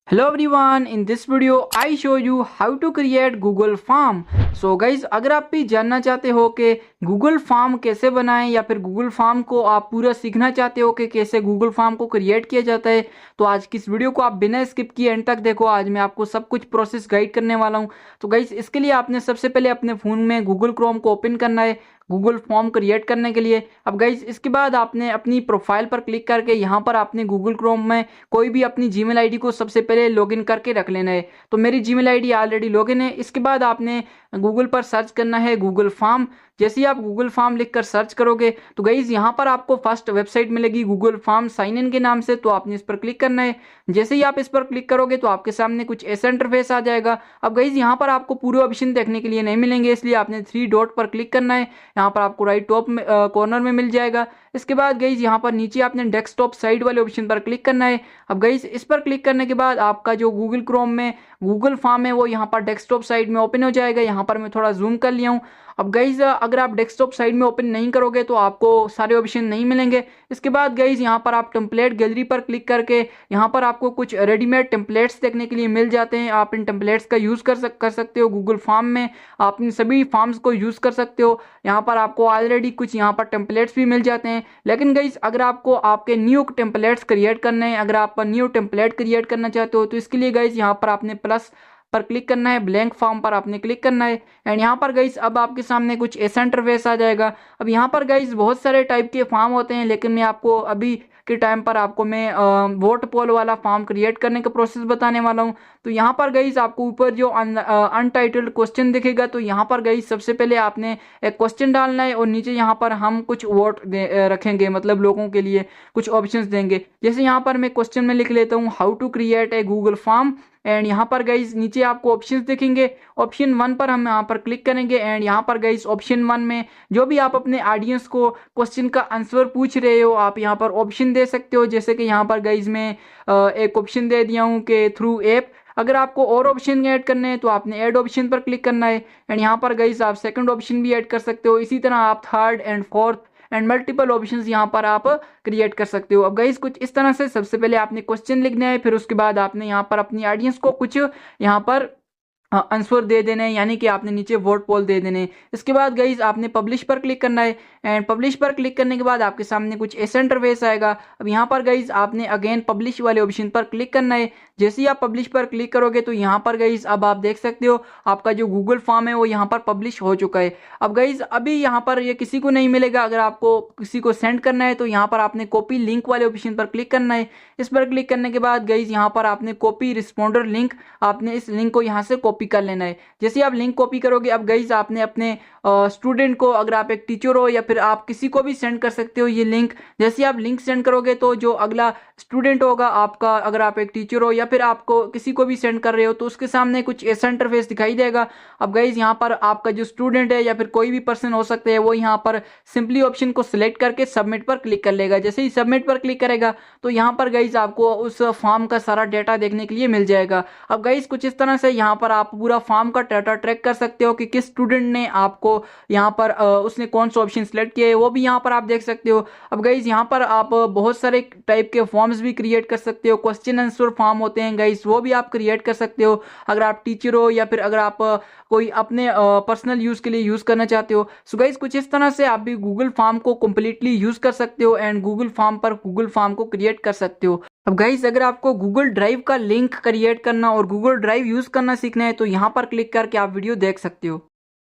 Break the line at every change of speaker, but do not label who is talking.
Hello everyone, in this video I show you how to create Google Form. So guys, अगर आप भी जानना चाहते हो कि Google Form कैसे बनाएं या फिर Google Form को आप पूरा सीखना चाहते हो कि कैसे Google Form को क्रिएट किया जाता है, तो आज की इस वीडियो को आप बिना स्किप किए एंड तक देखो। आज मैं आपको सब कुछ प्रोसेस गाइड करने वाला हूं। तो गाइस, इसके लिए आपने सबसे पहले अपने फ़ोन में Google Chrome को ओपन करना है गूगल फॉर्म क्रिएट करने के लिए। अब गाइज, इसके बाद आपने अपनी प्रोफाइल पर क्लिक करके यहाँ पर आपने गूगल क्रोम में कोई भी अपनी जीमेल आईडी को सबसे पहले लॉगिन करके रख लेना है। तो मेरी जीमेल आईडी ऑलरेडी लॉगिन है। इसके बाद आपने गूगल पर सर्च करना है गूगल फॉर्म। जैसे ही आप गूगल फॉर्म लिखकर सर्च करोगे तो गाइज यहाँ पर आपको फर्स्ट वेबसाइट मिलेगी गूगल फॉर्म साइन इन के नाम से, तो आपने इस पर क्लिक करना है। जैसे ही आप इस पर क्लिक करोगे तो आपके सामने कुछ ऐसा इंटरफेस आ जाएगा। अब गाइज, यहाँ पर आपको पूरे ऑप्शन देखने के लिए नहीं मिलेंगे, इसलिए आपने थ्री डॉट पर क्लिक करना है। यहाँ पर आपको राइट टॉप में कॉर्नर में मिल जाएगा। इसके बाद गाइज यहाँ पर नीचे आपने डेस्कटॉप साइड वाले ऑप्शन पर क्लिक करना है। अब गाइज, इस पर क्लिक करने के बाद आपका जो गूगल क्रोम में गूगल फॉर्म है वो यहाँ पर डेस्कटॉप साइड में ओपन हो जाएगा। यहाँ पर मैं थोड़ा जूम कर लिया हूँ। अब गाइज, अगर आप डेस्कटॉप साइड में ओपन नहीं करोगे तो आपको सारे ऑप्शन नहीं मिलेंगे। इसके बाद गाइज यहाँ पर आप टेम्पलेट गैलरी पर क्लिक करके यहाँ पर आपको कुछ रेडीमेड टेम्पलेट्स देखने के लिए मिल जाते हैं। आप इन टेम्पलेट्स का यूज़ कर सकते हो गूगल फॉर्म में। आप इन सभी फॉर्म्स को यूज़ कर सकते हो। यहाँ पर आपको ऑलरेडी कुछ यहाँ पर टेम्पलेट्स भी मिल जाते हैं। लेकिन गाइज, अगर आपको आपके न्यू टेम्पलेट्स क्रिएट करने हैं, अगर आप न्यू टेम्पलेट क्रिएट करना चाहते हो, तो इसके लिए गाइज यहाँ पर आपने प्लस पर क्लिक करना है, ब्लैंक फॉर्म पर आपने क्लिक करना है। एंड यहाँ पर गाइस अब आपके सामने कुछ ऐसा इंटरफेस आ जाएगा। अब यहाँ पर गाइस बहुत सारे टाइप के फॉर्म होते हैं, लेकिन मैं आपको अभी के टाइम पर आपको मैं वोट पोल वाला फॉर्म क्रिएट करने का प्रोसेस बताने वाला हूँ। तो यहाँ पर गाइस आपको ऊपर जो अनटाइटल्ड क्वेश्चन दिखेगा, तो यहाँ पर गाइस सबसे पहले आपने एक क्वेश्चन डालना है और नीचे यहाँ पर हम कुछ वोट रखेंगे, मतलब लोगों के लिए कुछ ऑप्शंस देंगे। जैसे यहाँ पर मैं क्वेश्चन में लिख लेता हूँ how to create a Google form. And यहाँ पर गाइज नीचे आपको ऑप्शंस दिखेंगे। ऑप्शन 1 पर हम यहाँ पर क्लिक करेंगे। एंड यहाँ पर गाइज ऑप्शन 1 में जो भी आप अपने ऑडियंस को क्वेश्चन का आंसर पूछ रहे हो, आप यहाँ पर ऑप्शन दे सकते हो। जैसे कि यहाँ पर गाइज मैं एक ऑप्शन दे दिया हूँ कि थ्रू ऐप। अगर आपको और ऑप्शन ऐड करने हैं तो आपने ऐड ऑप्शन पर क्लिक करना है। एंड यहाँ पर गाइज आप सेकंड ऑप्शन भी ऐड कर सकते हो। इसी तरह आप third and fourth and multiple options यहाँ पर आप क्रिएट कर सकते हो। अब गाइस कुछ इस तरह से सबसे पहले आपने क्वेश्चन लिखना है, फिर उसके बाद आपने यहाँ पर अपनी ऑडियंस को कुछ यहाँ पर आंसर दे देने हैं, यानी कि आपने नीचे वोट पोल दे देने हैं। इसके बाद गाइज आपने पब्लिश पर क्लिक करना है। एंड पब्लिश पर क्लिक करने के बाद आपके सामने कुछ ऐसा इंटरफेस आएगा। अब यहाँ पर गाइज आपने अगेन पब्लिश वाले ऑप्शन पर क्लिक करना है। जैसे ही आप पब्लिश पर क्लिक करोगे तो यहाँ पर गाइज अब आप देख सकते हो आपका जो गूगल फॉर्म है वो यहाँ पर पब्लिश हो चुका है। अब गाइज अभी यहाँ पर ये किसी को नहीं मिलेगा। अगर आपको किसी को सेंड करना है तो यहाँ पर आपने कॉपी लिंक वाले ऑप्शन पर क्लिक करना है। इस पर क्लिक करने के बाद गाइज यहाँ पर आपने कॉपी रिस्पॉन्डर लिंक, आपने इस लिंक को यहाँ से कॉपी कर लेना है। जैसे आप लिंक कॉपी करोगे, अब गाइज आपने अपने स्टूडेंट को, अगर आप एक टीचर हो या फिर आप किसी को भी सेंड कर सकते हो ये लिंक। जैसे आप लिंक सेंड करोगे तो जो अगला स्टूडेंट होगा आपका, अगर आप एक टीचर हो या फिर आपको किसी को भी सेंड कर रहे हो, तो उसके सामने कुछ ऐसा इंटरफेस दिखाई देगा। अब गाइज यहाँ पर आपका जो स्टूडेंट है या फिर कोई भी पर्सन हो सकते हैं, वो यहाँ पर सिंपली ऑप्शन को सिलेक्ट करके सबमिट पर क्लिक कर लेगा। जैसे ही सबमिट पर क्लिक करेगा तो यहाँ पर गाइज आपको उस फॉर्म का सारा डेटा देखने के लिए मिल जाएगा। अब गाइज कुछ इस तरह से यहाँ पर आप पूरा फॉर्म का डाटा ट्रैक कर सकते हो कि किस स्टूडेंट ने आपको यहाँ पर उसने कौन सा ऑप्शन सिलेक्ट किया है, वो भी यहाँ पर आप देख सकते हो। अब गाइज यहाँ पर आप बहुत सारे टाइप के फॉर्म्स भी क्रिएट कर सकते हो। क्वेश्चन आंसर फॉर्म होते हैं गाइज, वो भी आप क्रिएट कर सकते हो अगर आप टीचर हो या फिर अगर आप कोई अपने पर्सनल यूज के लिए यूज करना चाहते हो। सो गाइज कुछ इस तरह से आप भी गूगल फॉर्म को कंप्लीटली यूज कर सकते हो एंड गूगल फॉर्म पर गूगल फॉर्म को क्रिएट कर सकते हो। अब गाइज अगर आपको गूगल ड्राइव का लिंक क्रिएट करना और गूगल ड्राइव यूज करना सीखना है तो यहाँ पर क्लिक करके आप वीडियो देख सकते हो।